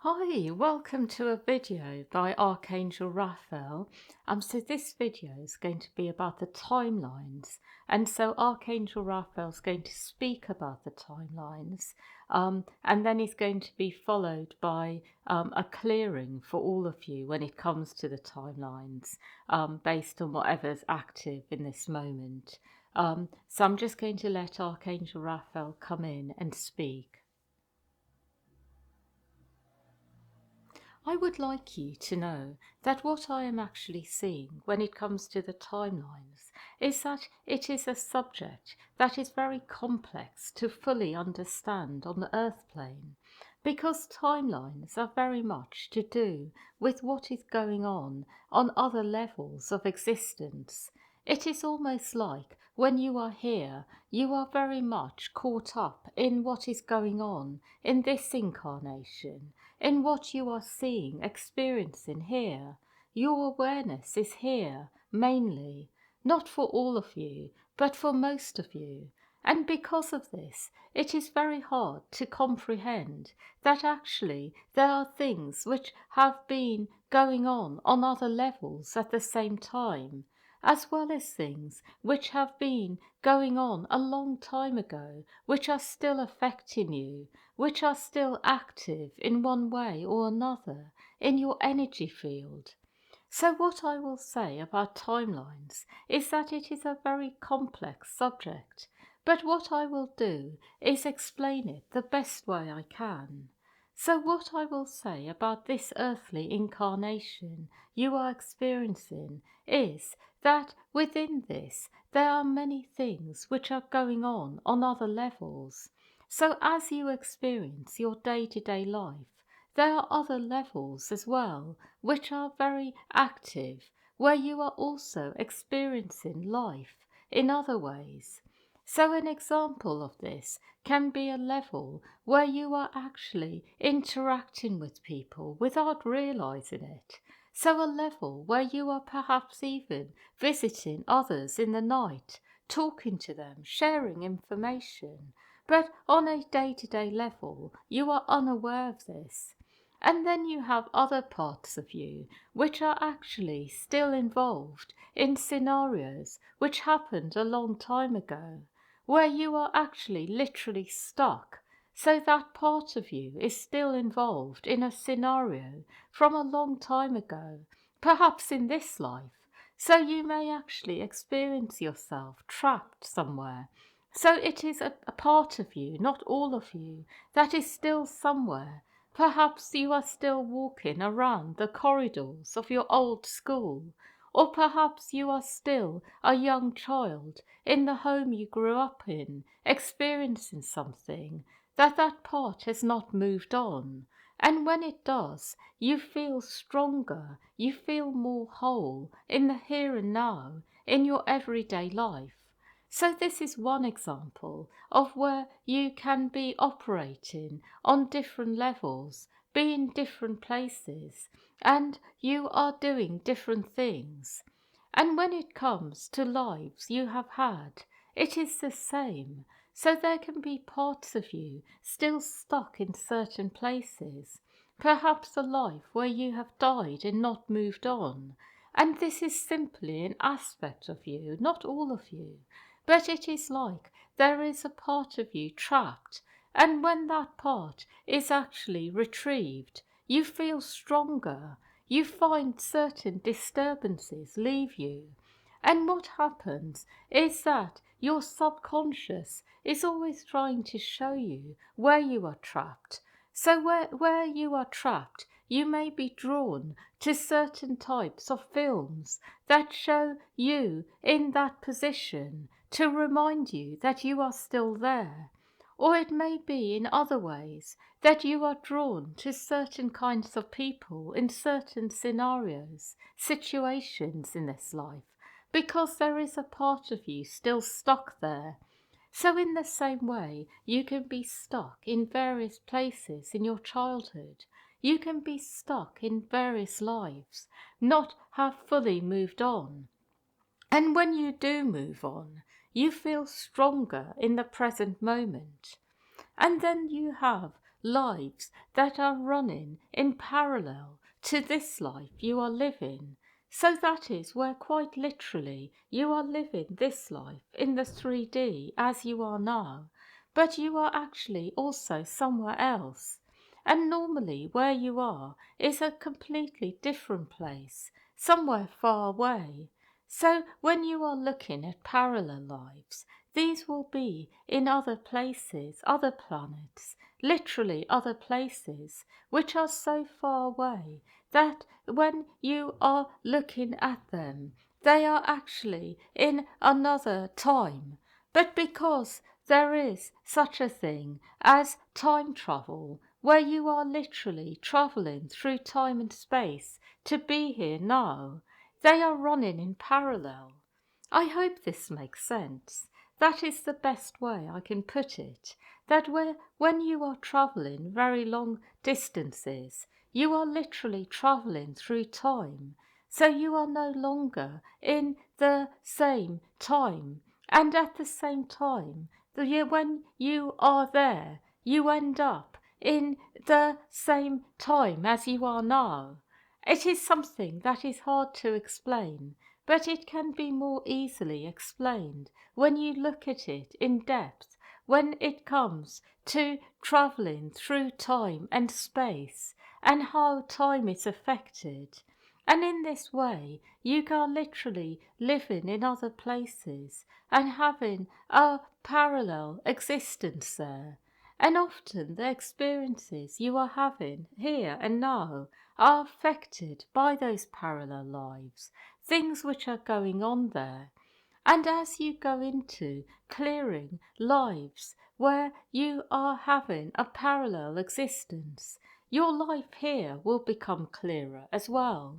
Hi, welcome to a video by Archangel Raphael. So this video is going to be about the timelines, and so Archangel Raphael is going to speak about the timelines, and then he's going to be followed by a clearing for all of you when it comes to the timelines, based on whatever's active in this moment. So I'm just going to let Archangel Raphael come in and speak. I would like you to know that what I am actually seeing when it comes to the timelines is that it is a subject that is very complex to fully understand on the earth plane, because timelines are very much to do with what is going on other levels of existence. It is almost like when you are here, you are very much caught up in what is going on in this incarnation, in what you are seeing, experiencing here. Your awareness is here, mainly, not for all of you, but for most of you. And because of this, it is very hard to comprehend that actually there are things which have been going on other levels at the same time, as well as things which have been going on a long time ago, which are still affecting you, which are still active in one way or another in your energy field. So what I will say about timelines is that it is a very complex subject, but what I will do is explain it the best way I can. So what I will say about this earthly incarnation you are experiencing is that within this there are many things which are going on other levels. So as you experience your day-to-day life, there are other levels as well which are very active, where you are also experiencing life in other ways. So an example of this can be a level where you are actually interacting with people without realizing it. So a level where you are perhaps even visiting others in the night, talking to them, sharing information. But on a day-to-day level, you are unaware of this. And then you have other parts of you which are actually still involved in scenarios which happened a long time ago, where you are actually literally stuck. So that part of you is still involved in a scenario from a long time ago, perhaps in this life. So you may actually experience yourself trapped somewhere. So it is a part of you, not all of you, that is still somewhere. Perhaps you are still walking around the corridors of your old school, or perhaps you are still a young child in the home you grew up in, experiencing something, that part has not moved on. And when it does, you feel stronger, you feel more whole in the here and now, in your everyday life. So this is one example of where you can be operating on different levels, be in different places, and you are doing different things. And when it comes to lives you have had, it is the same. So there can be parts of you still stuck in certain places, perhaps a life where you have died and not moved on. And this is simply an aspect of you, not all of you. But it is like there is a part of you trapped, and when that part is actually retrieved, you feel stronger. You find certain disturbances leave you. And what happens is that your subconscious is always trying to show you where you are trapped. So where you are trapped, you may be drawn to certain types of films that show you in that position to remind you that you are still there. Or it may be in other ways that you are drawn to certain kinds of people in certain scenarios, situations in this life, because there is a part of you still stuck there. So in the same way, you can be stuck in various places in your childhood. You can be stuck in various lives, not have fully moved on. And when you do move on, you feel stronger in the present moment. And then you have lives that are running in parallel to this life you are living. So that is where quite literally you are living this life in the 3D as you are now, but you are actually also somewhere else. And normally where you are is a completely different place, somewhere far away. So when you are looking at parallel lives, these will be in other places, other planets, literally other places, which are so far away that when you are looking at them, they are actually in another time. But because there is such a thing as time travel, where you are literally travelling through time and space to be here now, they are running in parallel. I hope this makes sense. That is the best way I can put it. That when you are travelling very long distances, you are literally travelling through time. So you are no longer in the same time. And at the same time, when you are there, you end up in the same time as you are now. It is something that is hard to explain, but it can be more easily explained when you look at it in depth, when it comes to travelling through time and space and how time is affected. And in this way, you are literally living in other places and having a parallel existence there. And often the experiences you are having here and now are affected by those parallel lives, things which are going on there. And as you go into clearing lives where you are having a parallel existence, your life here will become clearer as well.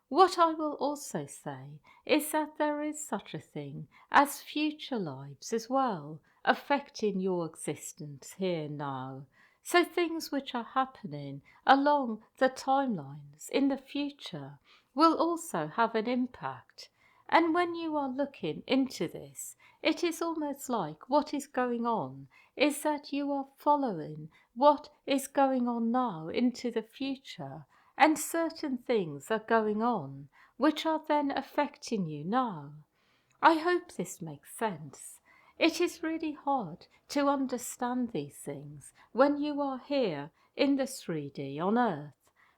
What I will also say is that there is such a thing as future lives as well, affecting your existence here now. So things which are happening along the timelines in the future will also have an impact. And when you are looking into this, it is almost like what is going on is that you are following what is going on now into the future, and certain things are going on which are then affecting you now. I hope this makes sense. It is really hard to understand these things when you are here in the 3D on Earth,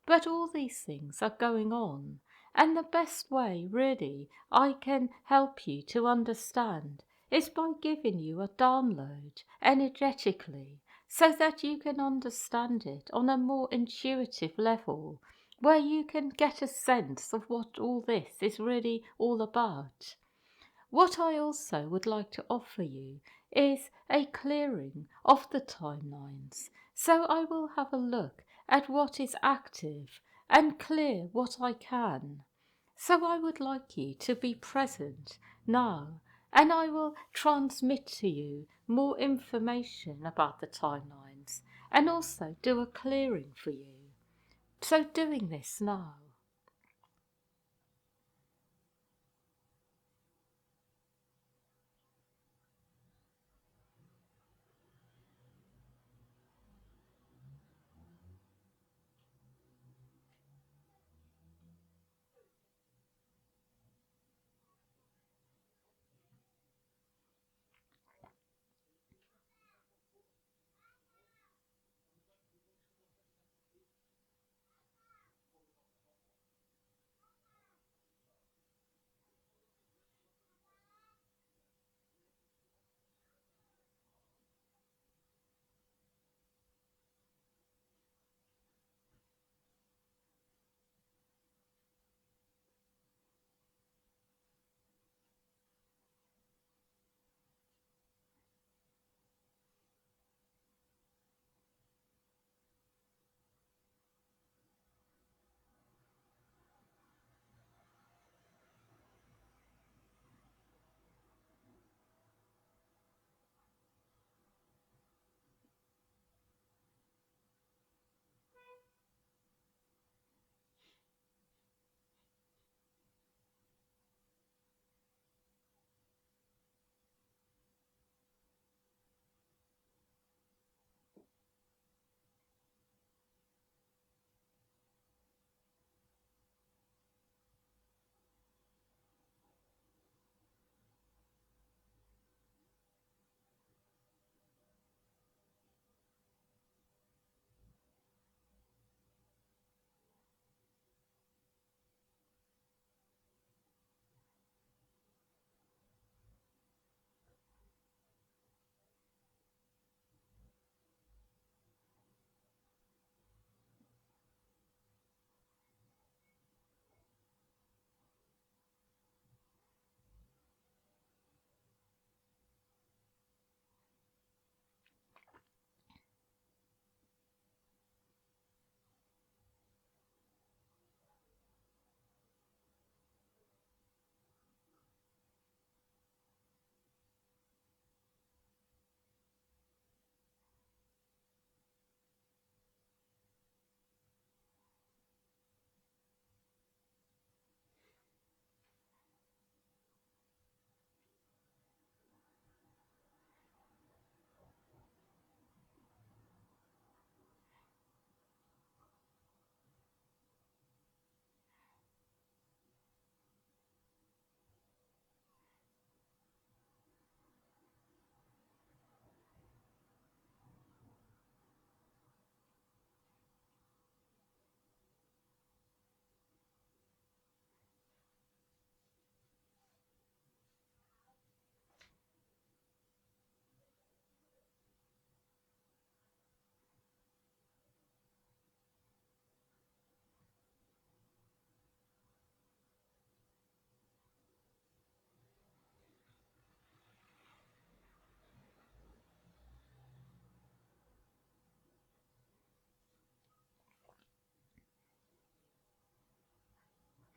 but all these things are going on, and the best way really I can help you to understand is by giving you a download energetically, so that you can understand it on a more intuitive level, where you can get a sense of what all this is really all about. What I also would like to offer you is a clearing of the timelines. So I will have a look at what is active and clear what I can. So I would like you to be present now, and I will transmit to you more information about the timelines and also do a clearing for you. So doing this now.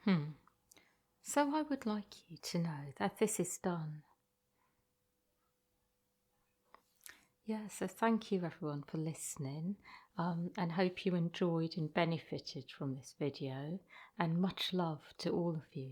Hmm. So I would like you to know that this is done. Yeah, so thank you everyone for listening, and hope you enjoyed and benefited from this video, and much love to all of you.